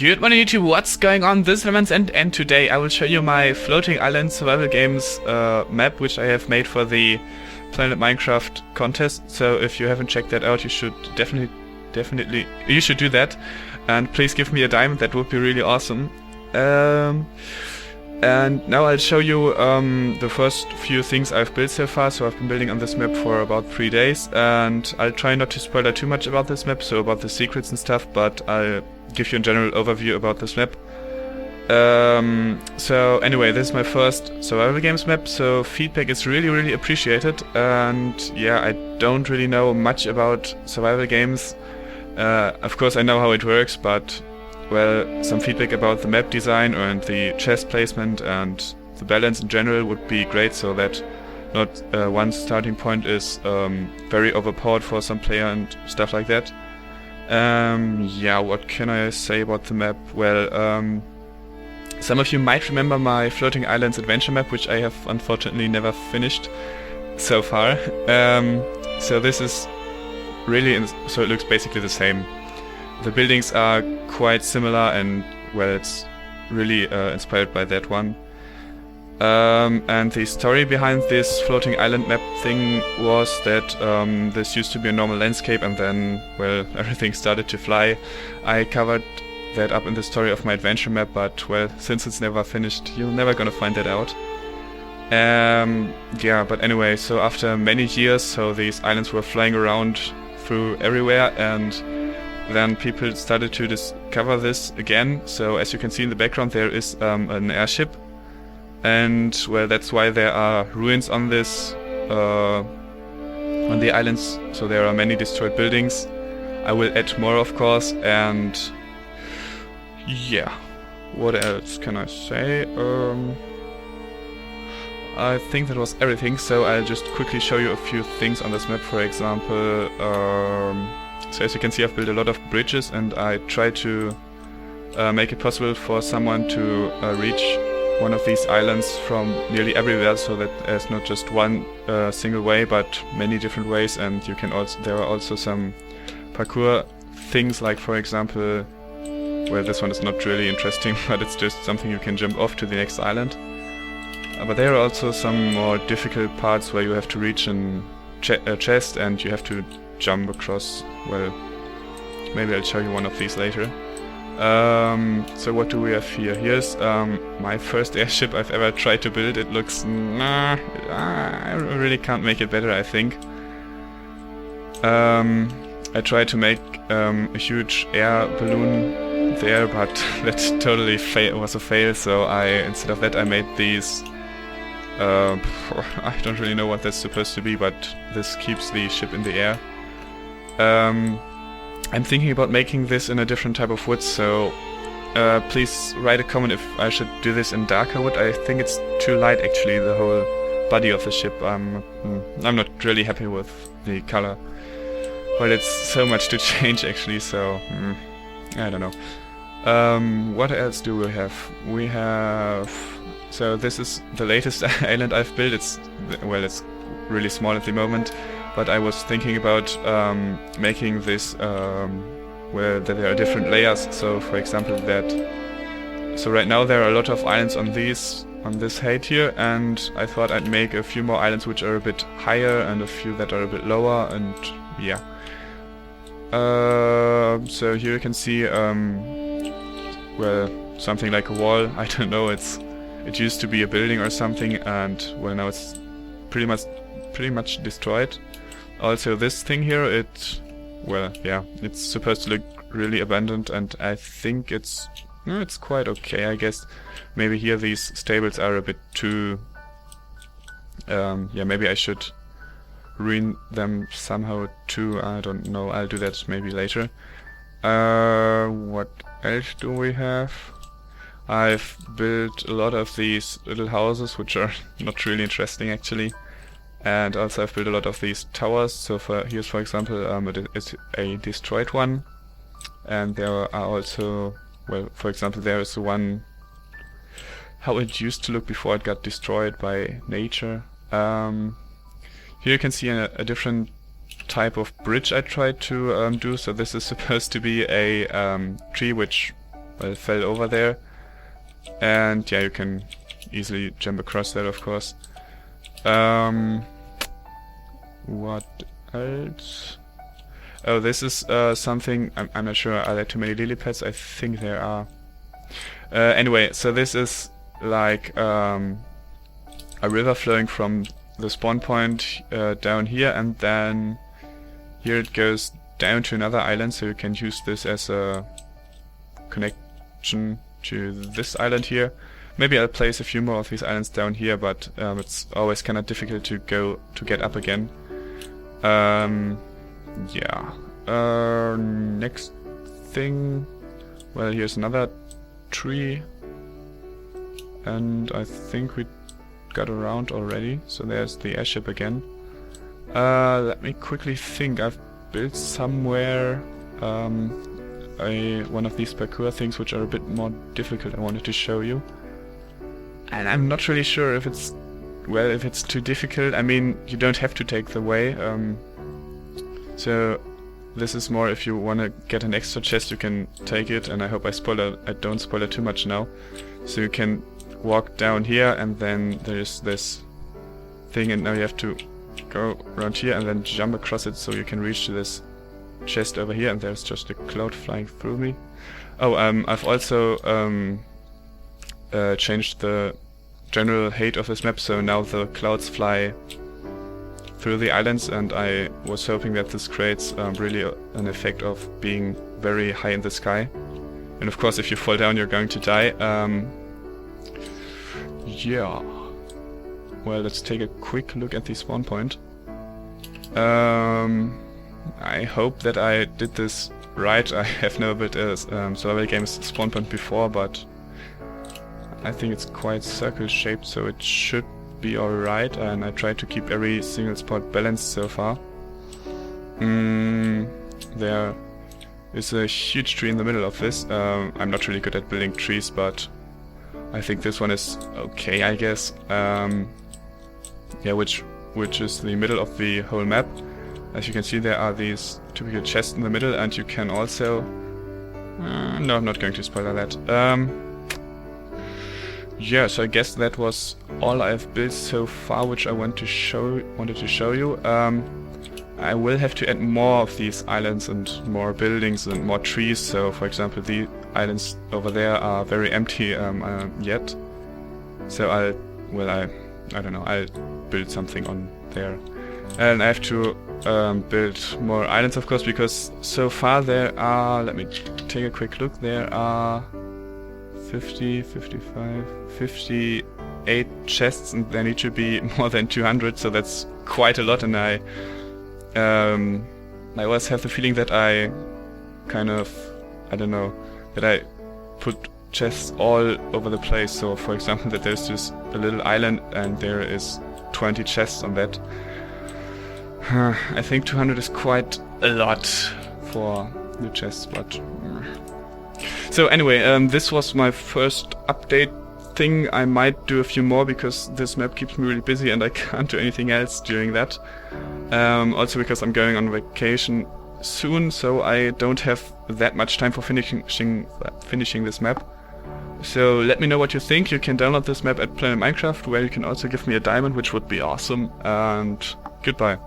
Good morning YouTube, what's going on? This is Lemons and today I will show you my floating island survival games map, which I have made for the Planet Minecraft contest. So if you haven't checked that out, you should definitely you should do that, and please give me a dime, that would be really awesome. And now I'll show you the first few things I've built so far. So I've been building on this map for about 3 days, and I'll try not to spoil too much about this map, so about the secrets and stuff, but I'll give you a general overview about this map. So anyway, this is my first survival games map, so feedback is really appreciated. And yeah, I don't really know much about survival games. Of course I know how it works, but well, some feedback about the map design and the chest placement and the balance in general would be great, so that not one starting point is very overpowered for some player and stuff like that. Yeah, what can I say about the map? Well, some of you might remember my Floating Islands adventure map, which I have unfortunately never finished so far. So this is really, so it looks basically the same. The buildings are quite similar, and well, it's really inspired by that one. And the story behind this floating island map thing was that this used to be a normal landscape, and then, well, everything started to fly. I covered that up in the story of my adventure map, but well, since it's never finished, you're never gonna find that out. Yeah, but anyway, so after many years, so these islands were flying around through everywhere, and then people started to discover this again. So as you can see in the background, there is an airship. And well, that's why there are ruins on this, on the islands. So there are many destroyed buildings. I will add more, of course. And yeah, what else can I say? I think that was everything. So I'll just quickly show you a few things on this map. For example, so as you can see, I've built a lot of bridges, and I try to make it possible for someone to reach one of these islands from nearly everywhere, so that there's not just one single way, but many different ways. And you can also, there are also some parkour things, like for example, well, this one is not really interesting, but it's just something you can jump off to the next island. But there are also some more difficult parts where you have to reach a chest and you have to jump across. Well, maybe I'll show you one of these later. So what do we have here? Here's my first airship I've ever tried to build. It looks... I really can't make it better, I think. I tried to make a huge air balloon there, but that totally was a fail, so instead of that I made these... I don't really know what that's supposed to be, but this keeps the ship in the air. I'm thinking about making this in a different type of wood, so please write a comment if I should do this in darker wood. I think it's too light, actually, the whole body of the ship. I'm not really happy with the color. Well, it's so much to change, actually, so I don't know. What else do we have? We have... So this is the latest island I've built. It's really small at the moment. But I was thinking about making this where there are different layers. So for example so right now there are a lot of islands on this height here, and I thought I'd make a few more islands which are a bit higher and a few that are a bit lower, and yeah. So here you can see well, something like a wall. I don't know, it used to be a building or something, and well, now it's pretty much destroyed. Also this thing here, well, yeah, it's supposed to look really abandoned, and I think it's quite okay, I guess. Maybe here these stables are a bit too... yeah, maybe I should ruin them somehow too, I don't know, I'll do that maybe later. What else do we have? I've built a lot of these little houses, which are not really interesting, actually. And also I've built a lot of these towers. So here's for example it's a destroyed one, and there are also, well, for example, there is one how it used to look before it got destroyed by nature. Here you can see a different type of bridge I tried to do. So this is supposed to be a tree which well, fell over there. And yeah, you can easily jump across that, of course. What else? Oh, this is something, I'm not sure, are there too many lily pads? I think there are. Anyway, so this is like a river flowing from the spawn point down here, and then here it goes down to another island, so you can use this as a connection to this island here. Maybe I'll place a few more of these islands down here, but it's always kind of difficult to get up again. Yeah. Next thing. Well, here's another tree, and I think we got around already. So there's the airship again. Let me quickly think. I've built somewhere one of these parkour things which are a bit more difficult. I wanted to show you, and I'm not really sure if it's if it's too difficult. I mean, you don't have to take the way. So this is more if you want to get an extra chest, you can take it, and I hope I don't spoil it too much now. So you can walk down here, and then there's this thing, and now you have to go around here and then jump across it so you can reach to this chest over here, and there's just a cloud flying through me. Oh, I've also changed the general height of this map, so now the clouds fly through the islands, and I was hoping that this creates really an effect of being very high in the sky. And of course, if you fall down, you're going to die. Yeah. Well, let's take a quick look at the spawn point. I hope that I did this right. I have never built a survival games spawn point before, but I think it's quite circle shaped, so it should be alright, and I try to keep every single spot balanced so far. There is a huge tree in the middle of this. I'm not really good at building trees, but I think this one is okay, I guess. Yeah, which is the middle of the whole map. As you can see, there are these typical chests in the middle, and you can also... no, I'm not going to spoil that. Yeah, so I guess that was all I've built so far, which I wanted to show you. I will have to add more of these islands and more buildings and more trees. So, for example, the islands over there are very empty yet. So I don't know, I'll build something on there. And I have to build more islands, of course, because so far there are, let me take a quick look, there are 50, 55, 58 chests, and there need to be more than 200, so that's quite a lot, and I always have the feeling that I kind of, I don't know, that I put chests all over the place. So for example, that there's just a little island and there is 20 chests on that. I think 200 is quite a lot for the chests, but... So anyway, this was my first update thing. I might do a few more because this map keeps me really busy and I can't do anything else during that. Also because I'm going on vacation soon, so I don't have that much time for finishing this map. So let me know what you think. You can download this map at Planet Minecraft, where you can also give me a diamond, which would be awesome. And goodbye.